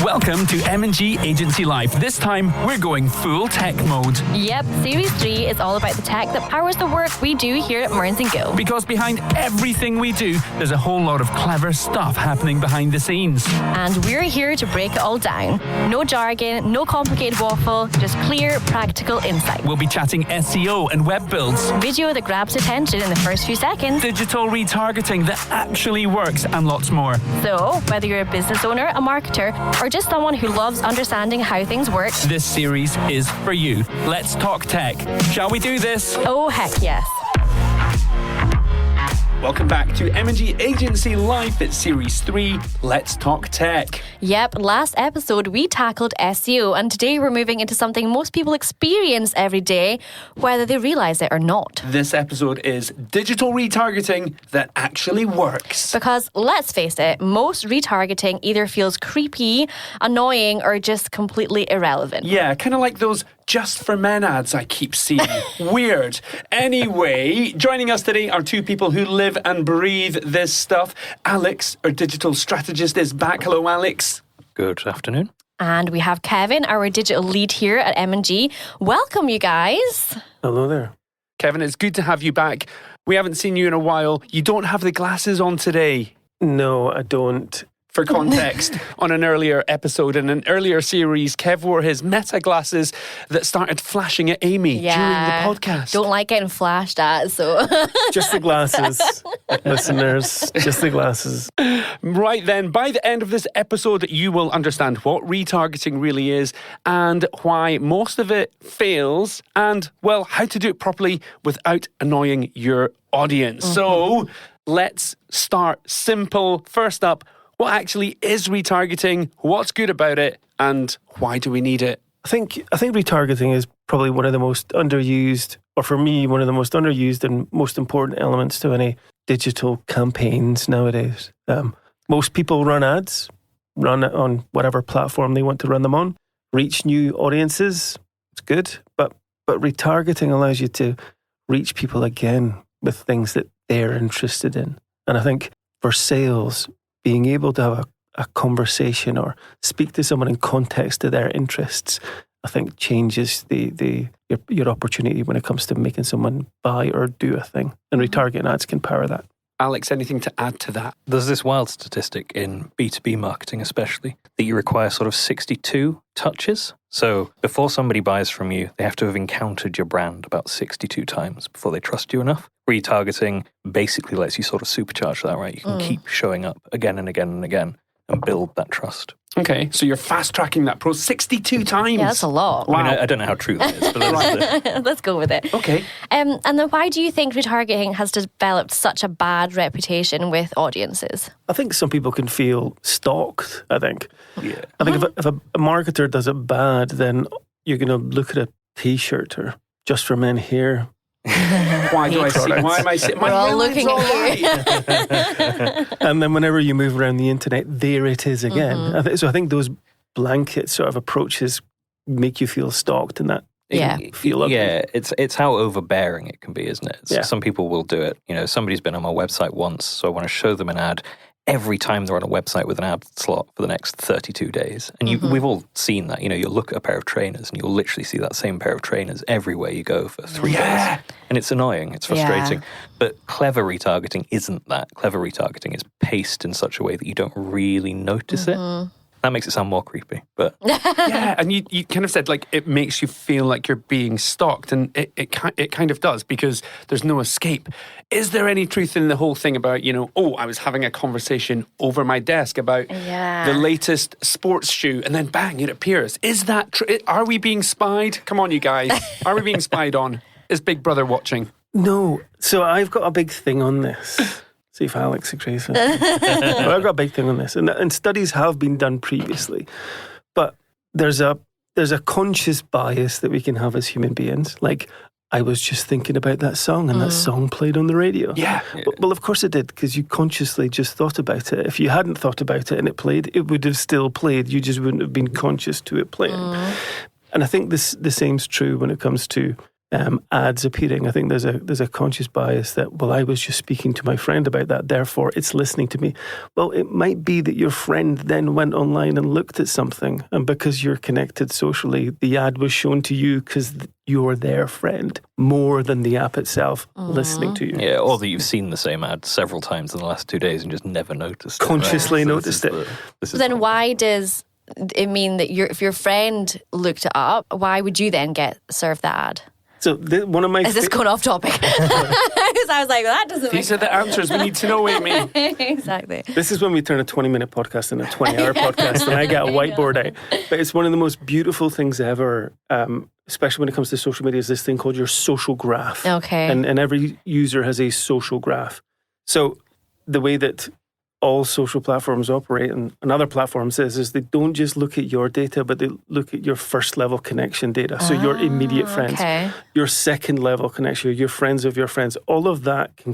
Welcome to M&G Agency Life. This time, we're going full tech mode. Yep, Series 3 is all about the tech that powers the work we do here at Mearns & Gill. Because behind everything we do, there's a whole lot of clever stuff happening behind the scenes. And we're here to break it all down. No jargon, no complicated waffle, just clear, practical insight. We'll be chatting SEO and web builds. Video that grabs attention in the first few seconds. Digital retargeting that actually works, and lots more. So, whether you're a business owner, a marketer, or just someone who loves understanding how things work, this series is for you. Let's talk tech. Shall we do this? Oh, heck yes. Welcome back to M&G Agency Life. It's Series 3. Let's talk tech. Yep, last episode we tackled SEO, and today we're moving into something most people experience every day, whether they realise it or not. This episode is digital retargeting that actually works. Because let's face it, most retargeting either feels creepy, annoying, or just completely irrelevant. Yeah, kind of like those Just for Men ads I keep seeing. Weird. Anyway, joining us today are two people who live and breathe this stuff. Alex, our digital strategist, is back. Hello, Alex. Good afternoon. And we have Kevin, our digital lead here at M&G. Welcome, you guys. Hello there. Kevin, it's good to have you back. We haven't seen you in a while. You don't have the glasses on today. No, I don't. For context, on an earlier episode in an earlier series, Kev wore his Meta glasses that started flashing at Aimee during the podcast. Don't like getting flashed at, so... Just the glasses, listeners. Just the glasses. Right then, by the end of this episode, you will understand what retargeting really is and why most of it fails and, well, how to do it properly without annoying your audience. Mm-hmm. So, let's start simple. First up, what actually is retargeting? What's good about it? And why do we need it? I think retargeting is probably one of the most underused, or for me, one of the most underused and most important elements to any digital campaigns nowadays. Most people run ads, run it on whatever platform they want to run them on, reach new audiences. It's good, but retargeting allows you to reach people again with things that they're interested in. And I think for sales, being able to have a conversation or speak to someone in context to their interests, I think changes your opportunity when it comes to making someone buy or do a thing. And retargeting ads can power that. Alex, anything to add to that? There's this wild statistic in B2B marketing especially that you require sort of 62 touches. So before somebody buys from you, they have to have encountered your brand about 62 times before they trust you enough. Retargeting basically lets you sort of supercharge that, right? You can keep showing up again and again and again and build that trust. Okay, so you're fast-tracking that process 62 times. Yeah, that's a lot. Wow. I mean, I don't know how true that is, but Let's go with it. Okay. And then why do you think retargeting has developed such a bad reputation with audiences? I think some people can feel stalked, I think. Yeah. I think if a marketer does it bad, then you're going to look at a T-shirt or Just for Men here. Why am I seeing? We're all looking at you. And then whenever you move around the internet, there it is again. Mm-hmm. So I think those blanket sort of approaches make you feel stalked and that feel ugly. Yeah, it's how overbearing it can be, isn't it? Yeah. Some people will do it. You know, somebody's been on my website once, so I want to show them an ad every time they're on a website with an ad slot for the next 32 days. And we've all seen that. You know, you'll look at a pair of trainers and you'll literally see that same pair of trainers everywhere you go for 3 days. And it's annoying. It's frustrating. Yeah. But clever retargeting isn't that. Clever retargeting is paced in such a way that you don't really notice it. That makes it sound more creepy, but... Yeah, and you kind of said, like, it makes you feel like you're being stalked, and it kind of does, because there's no escape. Is there any truth in the whole thing about, you know, I was having a conversation over my desk about the latest sports shoe, and then bang, it appears. Is that true? Are we being spied? Come on, you guys. Are we being spied on? Is Big Brother watching? No. So I've got a big thing on this. See if Alex agrees with me. But I've got a big thing on this. And studies have been done previously. But there's a conscious bias that we can have as human beings. Like, I was just thinking about that song and that song played on the radio. Yeah. Well, of course it did, because you consciously just thought about it. If you hadn't thought about it and it played, it would have still played. You just wouldn't have been conscious to it playing. And I think the same's true when it comes to ads appearing. I think there's a conscious bias that, well, I was just speaking to my friend about that, therefore it's listening to me. Well, it might be that your friend then went online and looked at something, and because you're connected socially, the ad was shown to you because you're their friend more than the app itself listening to you. Yeah, or that you've seen the same ad several times in the last 2 days and just never noticed it. Consciously noticed it. Then why does it mean that if your friend looked it up, why would you then get served that ad? So one of my Is this going off topic? Because I was like, well, that doesn't make These are the answers we need to know, Aimee. Exactly. This is when we turn a 20-minute podcast into a 20-hour podcast, and I get a whiteboard out. But it's one of the most beautiful things ever, especially when it comes to social media, is this thing called your social graph. Okay. And every user has a social graph. So the way that all social platforms operate and other platforms is they don't just look at your data, but they look at your first level connection data. So your immediate friends, your second level connection, your friends of your friends, all of that can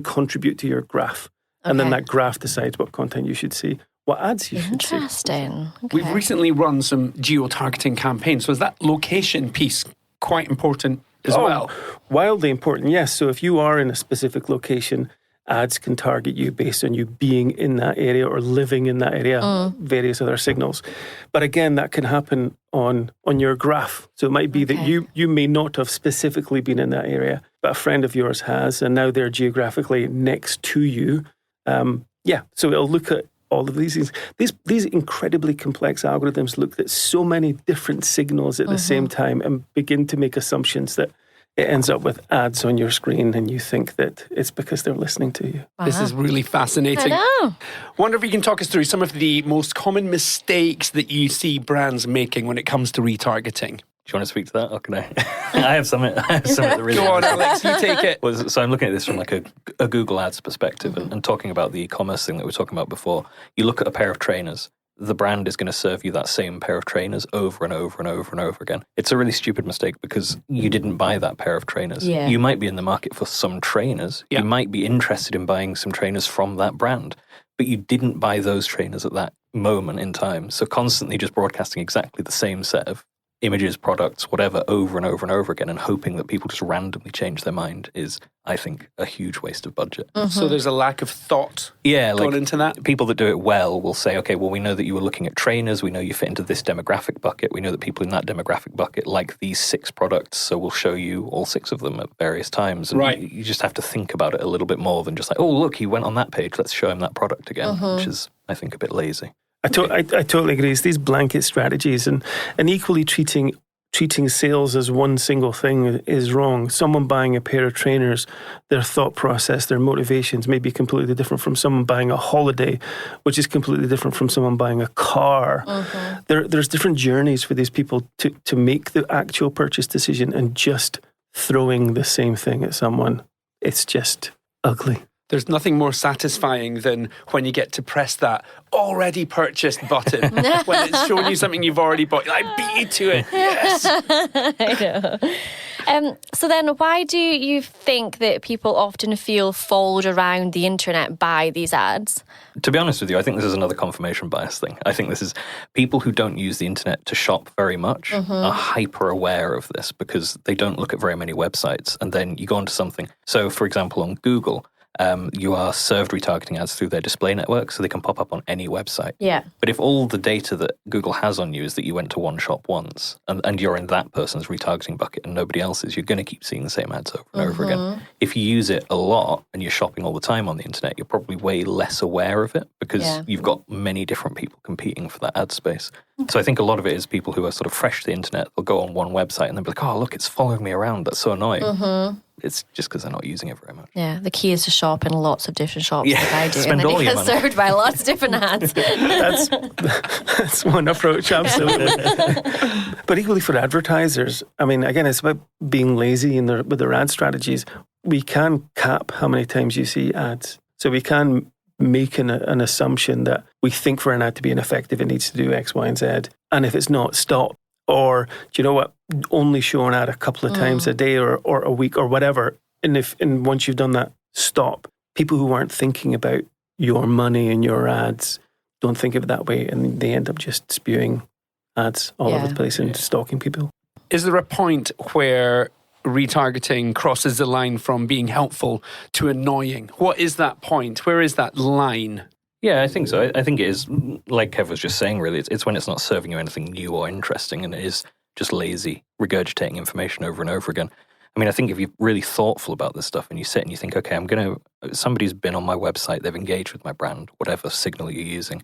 contribute to your graph. And then that graph decides what content you should see, what ads you should see. Interesting. Okay. We've recently run some geo-targeting campaigns. So is that location piece quite important as well? Wildly important, yes. So if you are in a specific location, ads can target you based on you being in that area or living in that area, various other signals. But again, that can happen on your graph. So it might be that you may not have specifically been in that area, but a friend of yours has, and now they're geographically next to you. So it'll look at all of these things. These incredibly complex algorithms look at so many different signals at the same time and begin to make assumptions that it ends up with ads on your screen and you think that it's because they're listening to you. This is really fascinating. I know. Wonder if you can talk us through some of the most common mistakes that you see brands making when it comes to retargeting. Do you want to speak to that, or can I? I have something that really... Go on, Alex, you take it. So I'm looking at this from like a Google Ads perspective and talking about the e-commerce thing that we were talking about before. You look at a pair of trainers. The brand is going to serve you that same pair of trainers over and over and over and over again. It's a really stupid mistake because you didn't buy that pair of trainers. Yeah. You might be in the market for some trainers. Yeah. You might be interested in buying some trainers from that brand, but you didn't buy those trainers at that moment in time. So constantly just broadcasting exactly the same set of images, products, whatever, over and over and over again, and hoping that people just randomly change their mind is, I think, a huge waste of budget. So there's a lack of thought going into that? People that do it well will say, okay, well, we know that you were looking at trainers, we know you fit into this demographic bucket, we know that people in that demographic bucket like these 6 products, so we'll show you all 6 of them at various times. And you just have to think about it a little bit more than just like, oh, look, he went on that page, let's show him that product again, which is, I think, a bit lazy. I totally agree. It's these blanket strategies and equally treating sales as one single thing is wrong. Someone buying a pair of trainers, their thought process, their motivations may be completely different from someone buying a holiday, which is completely different from someone buying a car. There's different journeys for these people to make the actual purchase decision, and just throwing the same thing at someone, it's just ugly. There's nothing more satisfying than when you get to press that already purchased button when it's showing you something you've already bought. I beat you to it. Yes. I know. So then why do you think that people often feel followed around the internet by these ads? To be honest with you, I think this is another confirmation bias thing. I think this is people who don't use the internet to shop very much are hyper aware of this because they don't look at very many websites. And then you go onto something. So, for example, on Google, you are served retargeting ads through their display network, so they can pop up on any website. Yeah. But if all the data that Google has on you is that you went to one shop once, and you're in that person's retargeting bucket and nobody else's, you're going to keep seeing the same ads over and over again. If you use it a lot and you're shopping all the time on the internet, you're probably way less aware of it because you've got many different people competing for that ad space. So I think a lot of it is people who are sort of fresh to the internet. They'll go on one website and they'll be like, oh, look, it's following me around. That's so annoying. It's just because they're not using it very much. Yeah, the key is to shop in lots of different shops like I do. Spend and then all you your get money. served by lots of different ads. That's one approach, absolutely. But equally for advertisers, I mean, again, it's about being lazy with their ad strategies. We can cap how many times you see ads. So we can make an assumption that we think for an ad to be effective, it needs to do X, Y, and Z. And if it's not, stop. Or, do you know what, only show an ad a couple of times a day or a week or whatever. And once you've done that, stop. People who aren't thinking about your money and your ads don't think of it that way, and they end up just spewing ads all over the place and stalking people. Is there a point where retargeting crosses the line from being helpful to annoying? What is that point? Where is that line? Yeah, I think so. I think it is, like Kev was just saying, really, it's when it's not serving you anything new or interesting, and it is just lazy, regurgitating information over and over again. I mean, I think if you're really thoughtful about this stuff and you sit and you think, okay, somebody's been on my website, they've engaged with my brand, whatever signal you're using,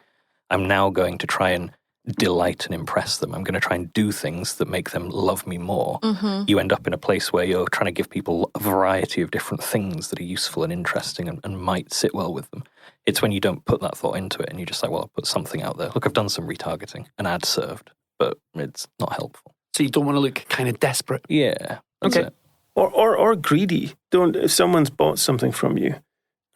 I'm now going to try and delight and impress them. I'm going to try and do things that make them love me more. You end up in a place where you're trying to give people a variety of different things that are useful and interesting and might sit well with them. It's when you don't put that thought into it and you're just like, well, I'll put something out there. Look, I've done some retargeting, an ad served, but it's not helpful. So you don't want to look kind of desperate. Yeah. That's Okay. it. Or greedy. If someone's bought something from you,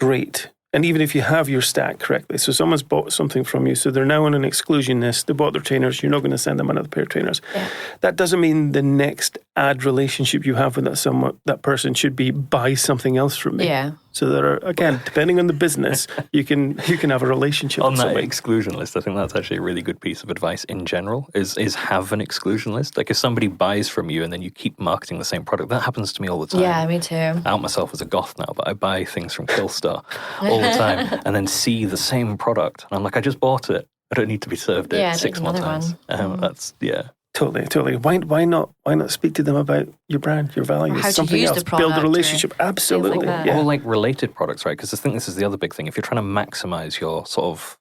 great. And even if you have your stack correctly, so someone's bought something from you, so they're now on an exclusion list, they bought their trainers, you're not going to send them another pair of trainers. Yeah. That doesn't mean the next ad relationship you have with that person should be buy something else from me. Yeah. So there are, again, depending on the business, you can have a relationship On with that somebody. exclusion list, I think that's actually a really good piece of advice in general, is have an exclusion list. Like if somebody buys from you and then you keep marketing the same product, that happens to me all the time. Yeah, me too. I out myself as a goth now, but I buy things from Killstar all the time and then see the same product. And I'm like, I just bought it. I don't need to be served it Yeah, 6 more another times. one. That's, yeah. Totally. Why not speak to them about your brand, your values, How to something use else, the build product a or relationship? Absolutely. things like that. Yeah. Or like related products, right? Because I think this is the other big thing. If you're trying to maximize your sort of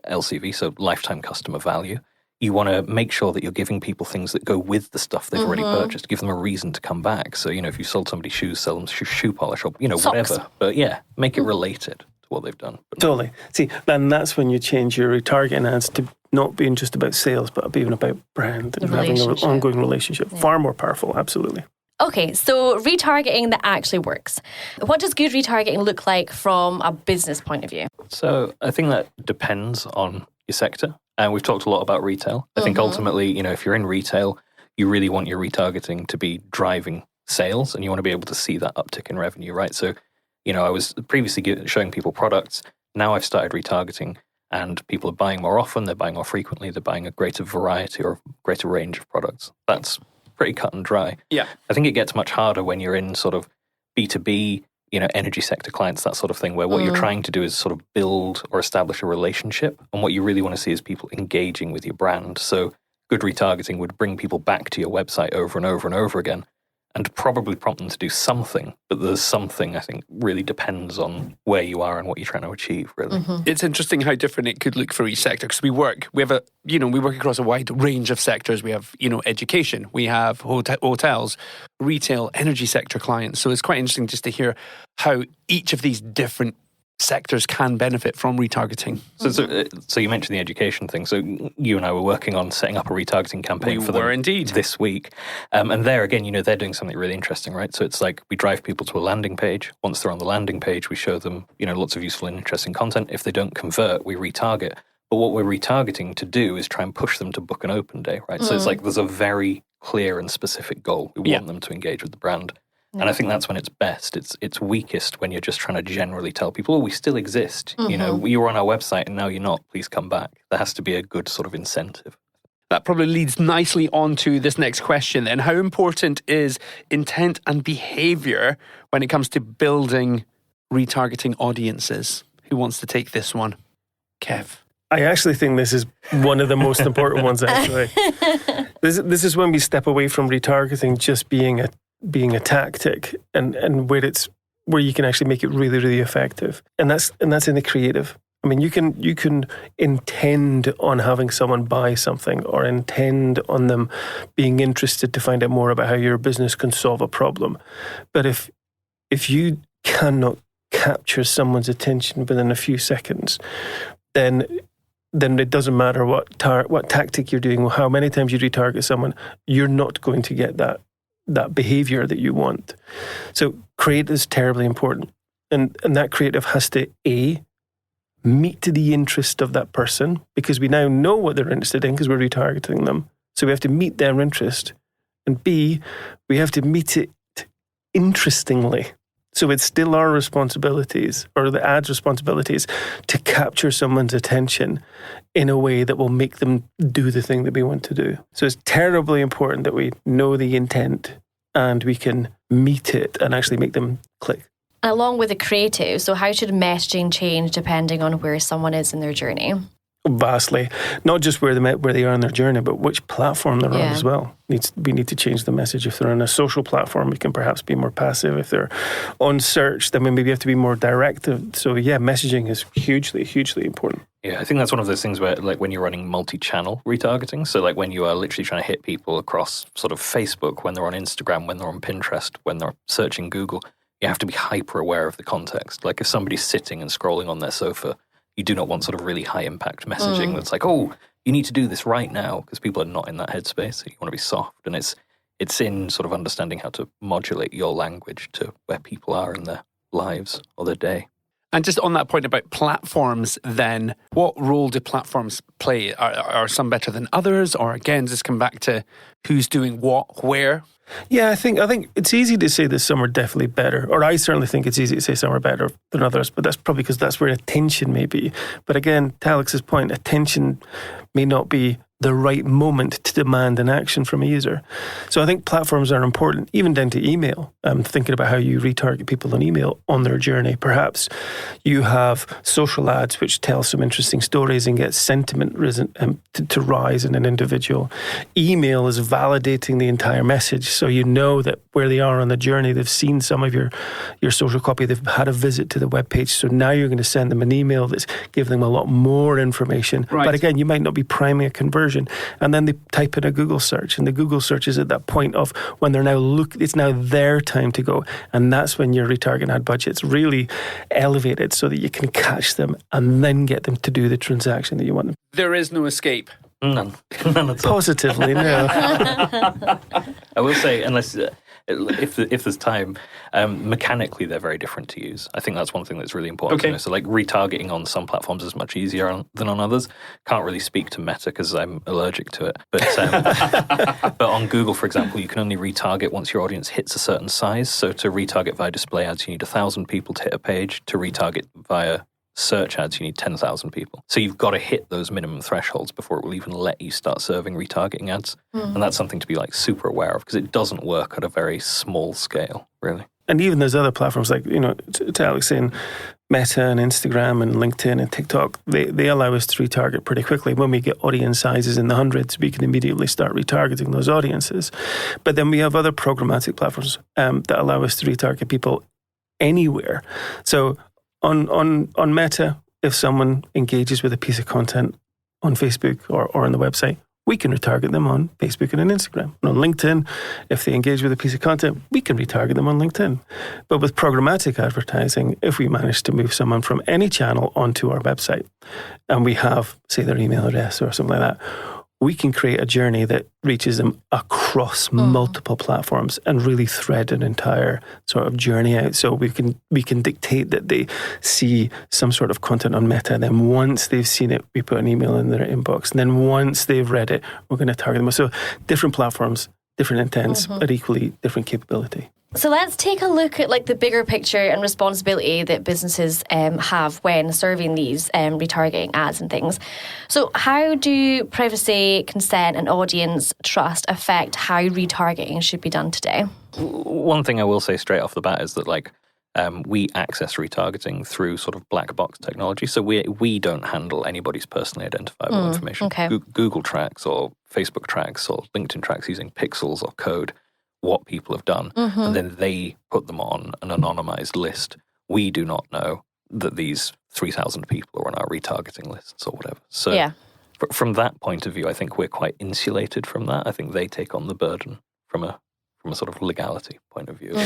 LCV, so lifetime customer value, you want to make sure that you're giving people things that go with the stuff they've already purchased, give them a reason to come back. So, if you sold somebody shoes, sell them shoe polish or, Socks. whatever. But yeah, make it related to what they've done. But Totally. See, then that's when you change your retargeting ads to not being just about sales, but being about brand and having an relationship. ongoing relationship. Far more powerful, absolutely. Okay, so retargeting that actually works. What does good retargeting look like from a business point of view? So I think that depends on your sector. And we've talked a lot about retail. I think ultimately, if you're in retail, you really want your retargeting to be driving sales and you want to be able to see that uptick in revenue, right? So, I was previously showing people products. Now I've started retargeting and people are buying more often, they're buying more frequently, they're buying a greater variety or greater range of products. That's pretty cut and dry. Yeah. I think it gets much harder when you're in sort of B2B, energy sector clients, that sort of thing, where what you're trying to do is sort of build or establish a relationship. And what you really want to see is people engaging with your brand. So good retargeting would bring people back to your website over and over and over again and probably prompt them to do something. But there's something, I think, really depends on where you are and what you're trying to achieve, really. It's interesting how different it could look for each sector because we work across a wide range of sectors. We have, education, we have hotels, retail, energy sector clients. So it's quite interesting just to hear how each of these different sectors can benefit from retargeting. So you mentioned the education thing. So you and I were working on setting up a retargeting campaign We for them were indeed. this week. And there again, they're doing something really interesting, right? So it's like we drive people to a landing page. Once they're on the landing page, we show them, lots of useful and interesting content. If they don't convert, we retarget. But what we're retargeting to do is try and push them to book an open day, right? So it's like there's a very clear and specific goal. We want them to engage with the brand. And I think that's when it's best. It's weakest when you're just trying to generally tell people, oh, we still exist. You were on our website and now you're not. Please come back. There has to be a good sort of incentive. That probably leads nicely on to this next question then. How important is intent and behavior when it comes to building retargeting audiences? Who wants to take this one? Kev. I actually think this is one of the most important ones, actually. This is when we step away from retargeting just being a tactic and where you can actually make it really, really effective. And that's in the creative. I mean, you can intend on having someone buy something or intend on them being interested to find out more about how your business can solve a problem. But if you cannot capture someone's attention within a few seconds, then it doesn't matter what tactic you're doing, how many times you retarget someone, you're not going to get that behavior that you want. So creative is terribly important. And that creative has to, A, meet the interest of that person, because we now know what they're interested in because we're retargeting them. So we have to meet their interest. And B, we have to meet it interestingly. So it's still our responsibilities, or the ad's responsibilities, to capture someone's attention in a way that will make them do the thing that we want to do. So it's terribly important that we know the intent and we can meet it and actually make them click. Along with the creative, so how should messaging change depending on where someone is in their journey? Vastly, not just where they are on their journey, but which platform they're on as well. We need to change the message. If they're on a social platform, we can perhaps be more passive. If they're on search, then we maybe have to be more directive. So messaging is hugely, hugely important. Yeah, I think that's one of those things where, like, when you're running multi-channel retargeting, so like when you are literally trying to hit people across sort of Facebook, when they're on Instagram, when they're on Pinterest, when they're searching Google, you have to be hyper aware of the context. Like if somebody's sitting and scrolling on their sofa, you do not want sort of really high impact messaging that's like, oh, you need to do this right now, because people are not in that headspace. So you want to be soft. And it's in sort of understanding how to modulate your language to where people are in their lives or their day. And just on that point about platforms, then, what role do platforms play? Are some better than others? Or again, just come back to who's doing what, where? Yeah, I think it's easy to say that some are definitely better, or I certainly think it's easy to say some are better than others, but that's probably because that's where attention may be. But again, to Alex's point, attention may not be the right moment to demand an action from a user. So I think platforms are important, even down to email. Thinking about how you retarget people on email on their journey. Perhaps you have social ads which tell some interesting stories and get sentiment to rise in an individual. Email is validating the entire message, so you know that where they are on the journey, they've seen some of your social copy, they've had a visit to the webpage, so now you're going to send them an email that's giving them a lot more information. Right. But again, you might not be priming a conversion. And then they type in a Google search, and the Google search is at that point of when they're it's now their time to go. And that's when your retargeting ad budget's really elevated so that you can catch them and then get them to do the transaction that you want them. There is no escape. None at all. Positively, no. I will say, unless if there's time, mechanically they're very different to use. I think that's one thing that's really important to know. So like retargeting on some platforms is much easier than on others. Can't really speak to Meta because I'm allergic to it. But but on Google, for example, you can only retarget once your audience hits a certain size. So to retarget via display ads, you need 1,000 people to hit a page. To retarget via search ads, you need 10,000 people. So you've got to hit those minimum thresholds before it will even let you start serving retargeting ads. And that's something to be like super aware of, because it doesn't work at a very small scale, really. And even there's other platforms like, to Alex saying, Meta and Instagram and LinkedIn and TikTok, they allow us to retarget pretty quickly. When we get audience sizes in the hundreds, we can immediately start retargeting those audiences. But then we have other programmatic platforms that allow us to retarget people anywhere. So on Meta, if someone engages with a piece of content on Facebook or on the website, we can retarget them on Facebook and on Instagram. And on LinkedIn, if they engage with a piece of content, we can retarget them on LinkedIn. But with programmatic advertising, if we manage to move someone from any channel onto our website and we have, say, their email address or something like that, we can create a journey that reaches them across multiple platforms and really thread an entire sort of journey out. So we can dictate that they see some sort of content on Meta, and then once they've seen it, we put an email in their inbox. And then once they've read it, we're going to target them. So different platforms, different intents, but equally different capability. So let's take a look at like the bigger picture and responsibility that businesses have when serving these retargeting ads and things. So how do privacy, consent and audience trust affect how retargeting should be done today? One thing I will say straight off the bat is that we access retargeting through sort of black box technology. So we don't handle anybody's personally identifiable information. Okay. Google tracks or Facebook tracks or LinkedIn tracks using pixels or code what people have done, and then they put them on an anonymized list. We do not know that these 3,000 people are on our retargeting lists or whatever. So from that point of view, I think we're quite insulated from that. I think they take on the burden from a sort of legality point of view.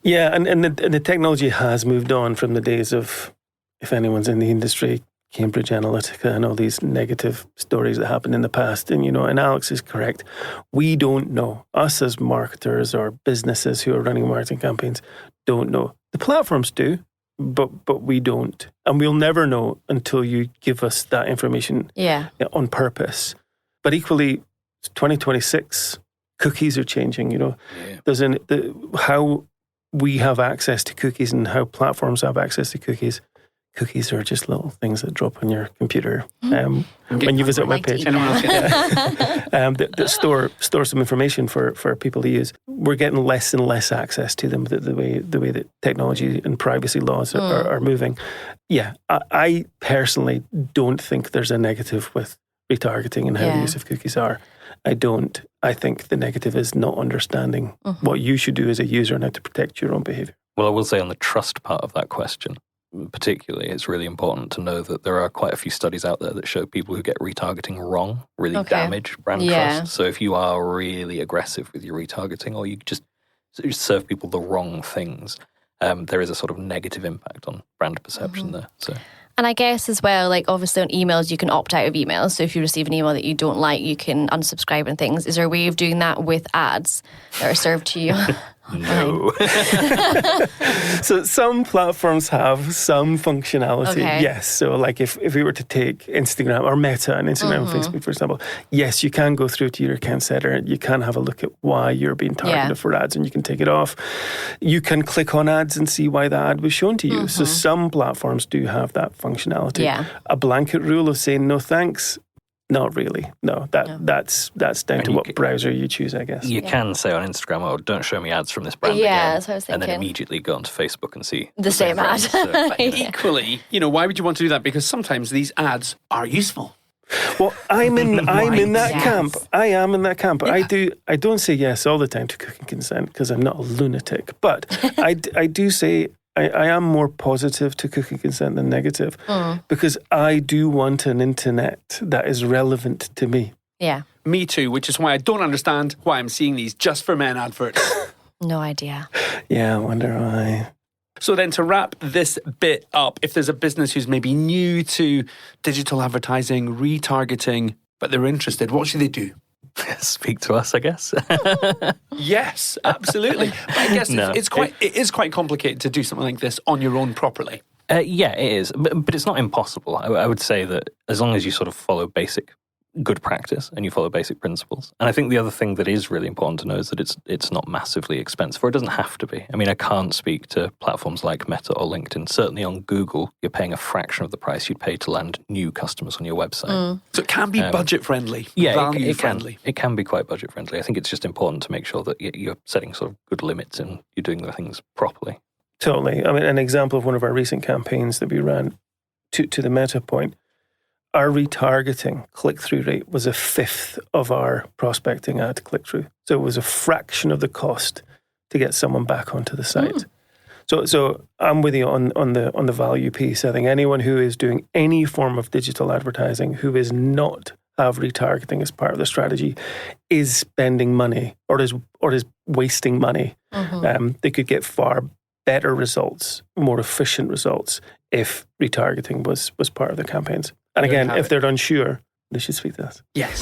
Yeah, and the technology has moved on from the days of, if anyone's in the industry, Cambridge Analytica and all these negative stories that happened in the past. And, and Alex is correct. We don't know. Us as marketers or businesses who are running marketing campaigns don't know. The platforms do, but we don't. And we'll never know until you give us that information on purpose. But equally, 2026, cookies are changing, There's how we have access to cookies and how platforms have access to cookies. Cookies are just little things that drop on your computer when you visit a webpage. That store some information for people to use. We're getting less and less access to them the way that technology and privacy laws are moving. Yeah, I personally don't think there's a negative with retargeting and how the use of cookies are. I don't. I think the negative is not understanding what you should do as a user and how to protect your own behavior. Well, I will say on the trust part of that question, particularly, it's really important to know that there are quite a few studies out there that show people who get retargeting wrong really damage brand trust. So if you are really aggressive with your retargeting, or you just serve people the wrong things, there is a sort of negative impact on brand perception there. So. And I guess as well, like obviously on emails, you can opt out of emails. So if you receive an email that you don't like, you can unsubscribe and things. Is there a way of doing that with ads that are served to you? No. So some platforms have some functionality, yes. So like if we were to take Instagram or Meta and Instagram and Facebook, for example, yes, you can go through to your account setter. You can have a look at why you're being targeted for ads and you can take it off. You can click on ads and see why the ad was shown to you. So some platforms do have that functionality. Yeah. A blanket rule of saying no thanks, not really. No, that's down to what browser you choose, I guess. You can say on Instagram, "Oh, don't show me ads from this brand Yeah, again," that's what I was thinking. and then immediately go onto Facebook and see the same ad. So, Equally, why would you want to do that? Because sometimes these ads are useful. Well, I'm in that Yes. camp. I am in that camp. Yeah. I don't say yes all the time to cookie consent because I'm not a lunatic. But I do say I am more positive to cookie consent than negative because I do want an internet that is relevant to me. Yeah. Me too, which is why I don't understand why I'm seeing these just for men adverts. No idea. Yeah, I wonder why. So then to wrap this bit up, if there's a business who's maybe new to digital advertising, retargeting, but they're interested, what should they do? Speak to us, I guess. Yes, absolutely. But I guess it is quite complicated to do something like this on your own properly. Yeah, it is. But it's not impossible. I would say that as long as you sort of follow basic good practice and you follow basic principles. And I think the other thing that is really important to know is that it's not massively expensive, or it doesn't have to be. I mean, I can't speak to platforms like Meta or LinkedIn. Certainly on Google, you're paying a fraction of the price you'd pay to land new customers on your website. So it can be budget friendly, value friendly. It can be quite budget friendly. I think it's just important to make sure that you're setting sort of good limits and you're doing the things properly. Totally. I mean, an example of one of our recent campaigns that we ran to the Meta point, our retargeting click-through rate was a fifth of our prospecting ad click-through. So it was a fraction of the cost to get someone back onto the site. So I'm with you on the value piece. I think anyone who is doing any form of digital advertising who is not have retargeting as part of the strategy is spending money or is wasting money. They could get far better results, more efficient results if retargeting was part of the campaigns. And again, if they're unsure, they should speak to us. Yes.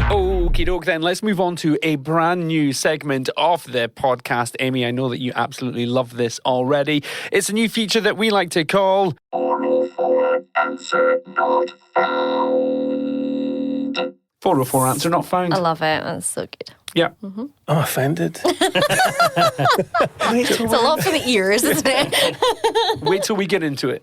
Okie doke then, let's move on to a brand new segment of the podcast. Aimee, I know that you absolutely love this already. It's a new feature that we like to call Oral for answer not found. 404 answer not found. I love it. That's so good. Yeah. I'm offended. It's a lot for the ears, isn't it? Wait till we get into it.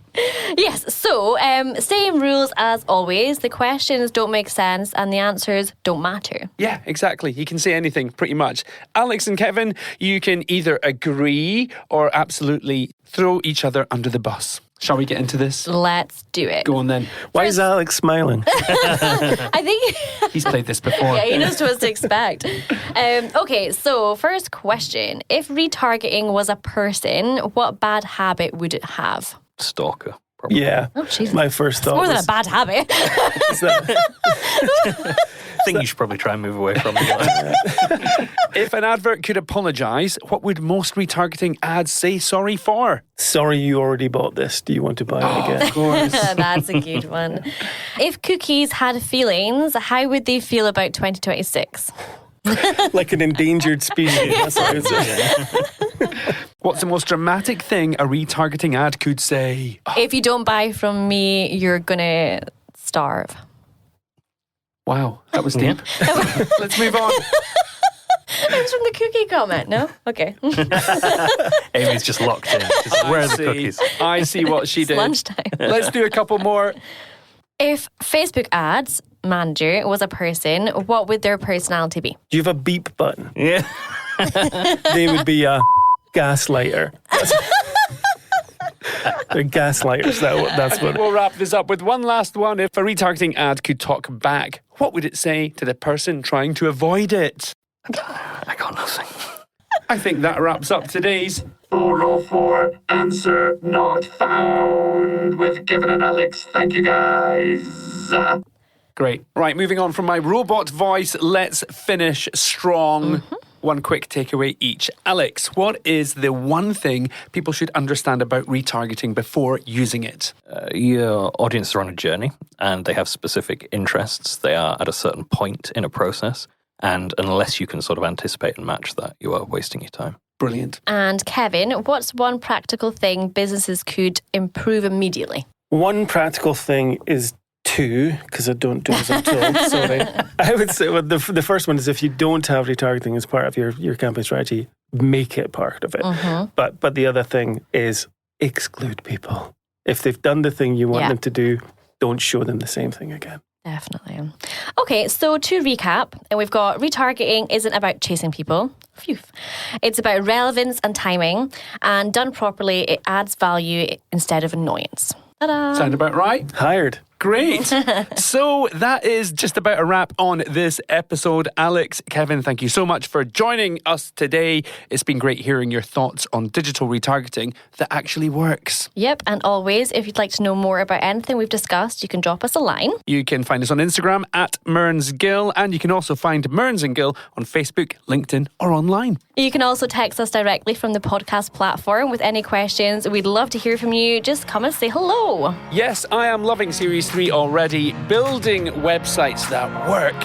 Yes, so same rules as always. The questions don't make sense and the answers don't matter. Yeah, exactly. You can say anything, pretty much. Alex and Kevin, you can either agree or absolutely throw each other under the bus. Shall we get into this? Let's do it. Go on then. Why is Alex smiling? I think He's played this before. yeah, he knows what to expect. Okay, so first question. If retargeting was a person, what bad habit would it have? Stalker, probably. Yeah. Oh, Jesus. My first thought More than a was, bad habit. is that, Thing you should probably try and move away from. If an advert could apologise, what would most retargeting ads say sorry for? sorry, you already bought this. Do you want to buy it again? Of course. That's a good one. If cookies had feelings, how would they feel about 2026? Like an endangered species. That's what I would say. What's the most dramatic thing a retargeting ad could say? If you don't buy from me, you're going to starve. Wow, that was deep. Let's move on. It's from the cookie comment, no? Okay. Amy's just locked in. She's like, where are the cookies? I see what she It's did. lunchtime. Let's do a couple more. If Facebook ads manager was a person, what would their personality be? Do you have a beep button? Yeah. They would be a gaslighter. They're gaslighters. That's what. We'll wrap this up with one last one. If a retargeting ad could talk back, what would it say to the person trying to avoid it? I got nothing. I think that wraps up today's 404 answer not found with Kevin and Alex. Thank you guys. Great. Right, moving on from my robot voice, let's finish strong. One quick takeaway each. Alex, what is the one thing people should understand about retargeting before using it? Your audience are on a journey and they have specific interests. They are at a certain point in a process. And unless you can sort of anticipate and match that, you are wasting your time. Brilliant. And Kevin, what's one practical thing businesses could improve immediately? One practical thing is two, because I don't do as I'm told. Sorry. I would say the first one is if you don't have retargeting as part of your campaign strategy, make it part of it. But the other thing is exclude people. If they've done the thing you want them to do, don't show them the same thing again. Definitely. Okay, so to recap, we've got retargeting isn't about chasing people. Phew. It's about relevance and timing, and done properly, it adds value instead of annoyance. Ta-da! Sound about right? Hired. Great. So that is just about a wrap on this episode. Alex, Kevin, thank you so much for joining us today. It's been great hearing your thoughts on digital retargeting that actually works. Yep, and always, if you'd like to know more about anything we've discussed, you can drop us a line. You can find us on Instagram at MearnsGill, and you can also find Mearns and Gill on Facebook, LinkedIn, or online. You can also text us directly from the podcast platform with any questions. We'd love to hear from you. Just come and say hello. Yes, I am loving Series 3 already. Building websites that work.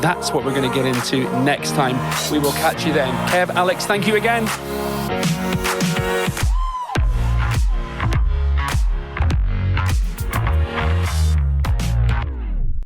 That's what we're going to get into next time. We will catch you then. Kev, Alex, thank you again.